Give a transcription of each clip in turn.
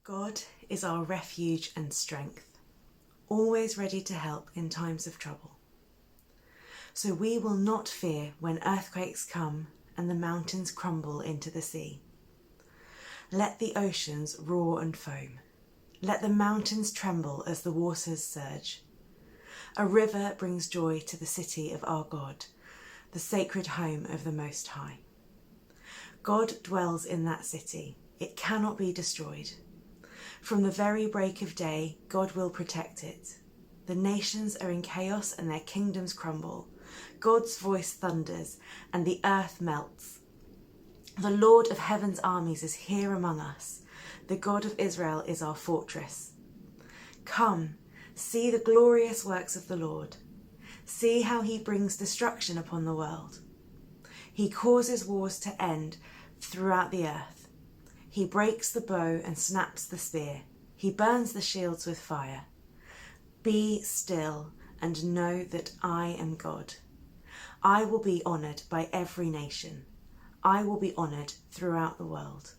God is our refuge and strength, always ready to help in times of trouble. So we will not fear when earthquakes come and the mountains crumble into the sea. Let the oceans roar and foam. Let the mountains tremble as the waters surge. A river brings joy to the city of our God, the sacred home of the Most High. God dwells in that city. It cannot be destroyed. From the very break of day, God will protect it. The nations are in chaos and their kingdoms crumble. God's voice thunders and the earth melts. The Lord of heaven's armies is here among us. The God of Israel is our fortress. Come, see the glorious works of the Lord. See how he brings destruction upon the world. He causes wars to end throughout the earth. He breaks the bow and snaps the spear. He burns the shields with fire. Be still and know that I am God. I will be honoured by every nation. I will be honoured throughout the world.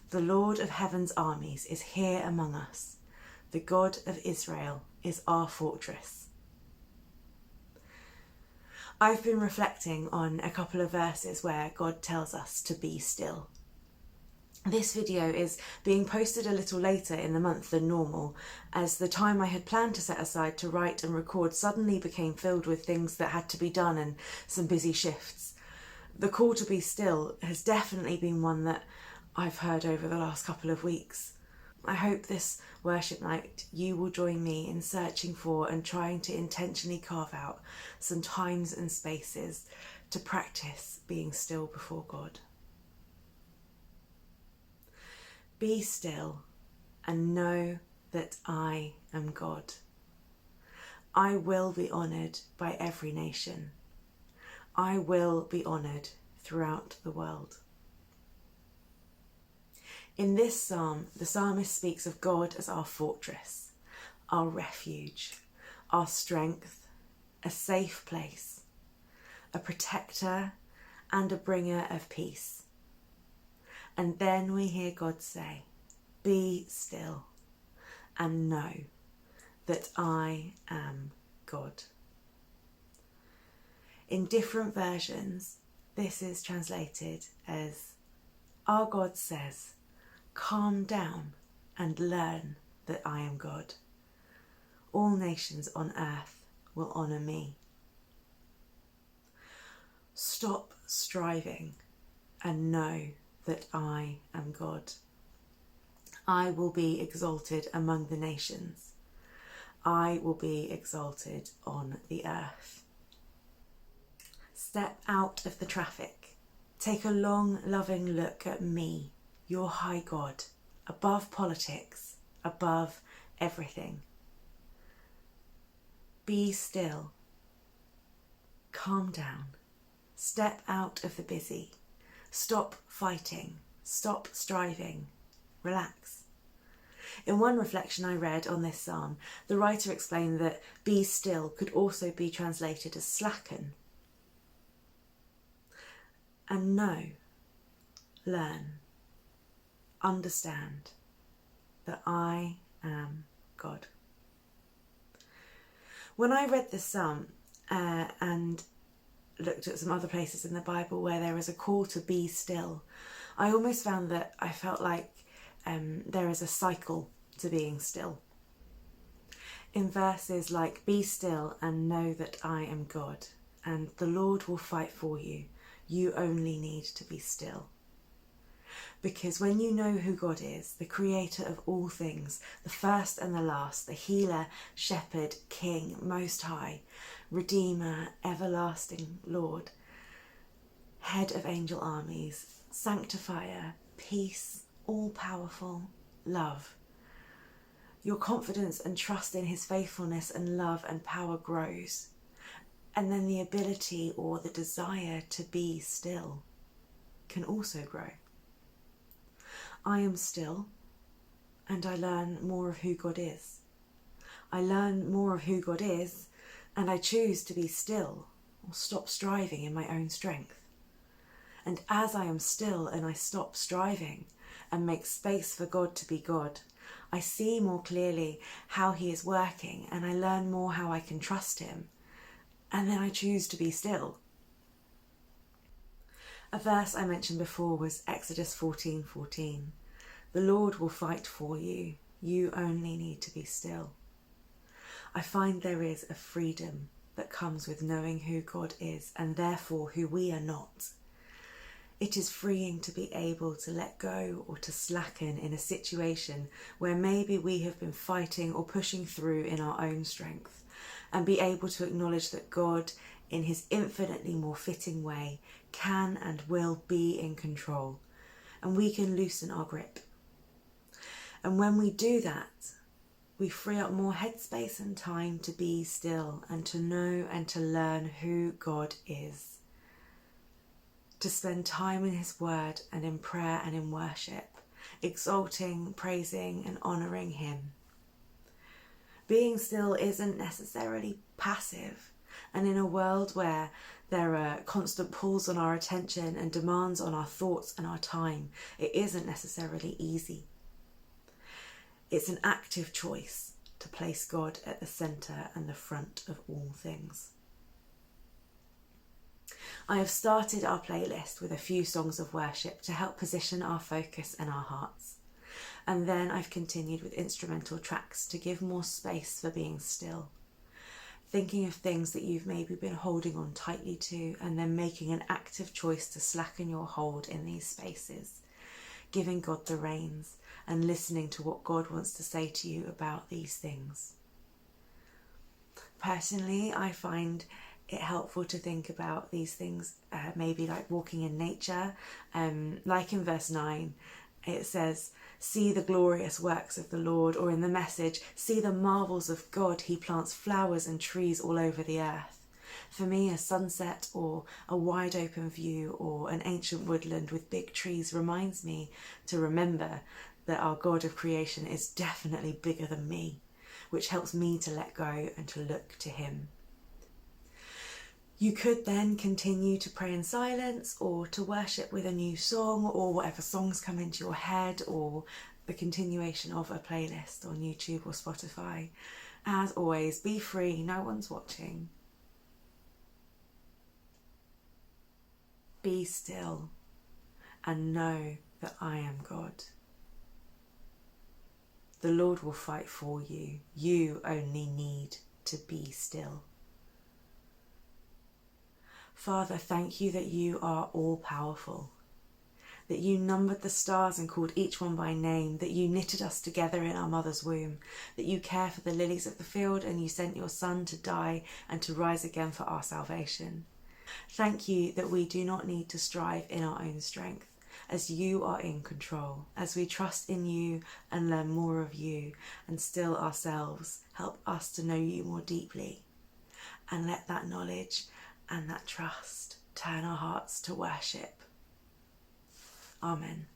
The Lord of heaven's armies is here among us. The God of Israel is our fortress. I've been reflecting on a couple of verses where God tells us to be still. This video is being posted a little later in the month than normal, as the time I had planned to set aside to write and record suddenly became filled with things that had to be done and some busy shifts. The call to be still has definitely been one that I've heard over the last couple of weeks. I hope this worship night you will join me in searching for and trying to intentionally carve out some times and spaces to practice being still before God. Be still and know that I am God. I will be honoured by every nation. I will be honoured throughout the world. In this psalm, the psalmist speaks of God as our fortress, our refuge, our strength, a safe place, a protector and a bringer of peace. And then we hear God say, be still and know that I am God. In different versions, this is translated as, our God says, calm down and learn that I am God. All nations on earth will honour me. Stop striving and know that I am God. I will be exalted among the nations. I will be exalted on the earth. Step out of the traffic. Take a long, loving look at me, your high God, above politics, above everything. Be still. Calm down. Step out of the busy. Stop fighting. Stop striving. Relax. In one reflection I read on this psalm, the writer explained that be still could also be translated as slacken. And know, learn, understand that I am God. When I read this psalm and looked at some other places in the Bible where there is a call to be still, I almost found that I felt like there is a cycle to being still. In verses like, be still and know that I am God, and the Lord will fight for you. You only need to be still. Because when you know who God is, the creator of all things, the first and the last, the healer, shepherd, king, most high, redeemer, everlasting Lord, head of angel armies, sanctifier, peace, all-powerful, love, your confidence and trust in his faithfulness and love and power grows. And then the ability or the desire to be still can also grow. I am still, and I learn more of who God is. I learn more of who God is, and I choose to be still or stop striving in my own strength. And as I am still and I stop striving and make space for God to be God, I see more clearly how he is working, and I learn more how I can trust him. And then I choose to be still. A verse I mentioned before was Exodus 14:14. The Lord will fight for you. You only need to be still. I find there is a freedom that comes with knowing who God is and therefore who we are not. It is freeing to be able to let go or to slacken in a situation where maybe we have been fighting or pushing through in our own strength, and be able to acknowledge that God, in his infinitely more fitting way, can and will be in control, and we can loosen our grip. And when we do that, we free up more headspace and time to be still and to know and to learn who God is. To spend time in his word and in prayer and in worship, exalting, praising and honouring him. Being still isn't necessarily passive, and in a world where there are constant pulls on our attention and demands on our thoughts and our time, it isn't necessarily easy. It's an active choice to place God at the centre and the front of all things. I have started our playlist with a few songs of worship to help position our focus and our hearts. And then I've continued with instrumental tracks to give more space for being still. Thinking of things that you've maybe been holding on tightly to, and then making an active choice to slacken your hold in these spaces. Giving God the reins and listening to what God wants to say to you about these things. Personally, I find it helpful to think about these things, maybe like walking in nature. Like in verse 9, it says, see the glorious works of the Lord, or in the Message, see the marvels of God. He plants flowers and trees all over the earth. For me, a sunset or a wide open view or an ancient woodland with big trees reminds me to remember that our God of creation is definitely bigger than me, which helps me to let go and to look to him. You could then continue to pray in silence or to worship with a new song or whatever songs come into your head, or the continuation of a playlist on YouTube or Spotify. As always, be free, no one's watching. Be still and know that I am God. The Lord will fight for you. You only need to be still. Father, thank you that you are all-powerful, that you numbered the stars and called each one by name, that you knitted us together in our mother's womb, that you care for the lilies of the field and you sent your Son to die and to rise again for our salvation. Thank you that we do not need to strive in our own strength, as you are in control, as we trust in you and learn more of you and still ourselves. Help us to know you more deeply, and let that knowledge and that trust turn our hearts to worship. Amen.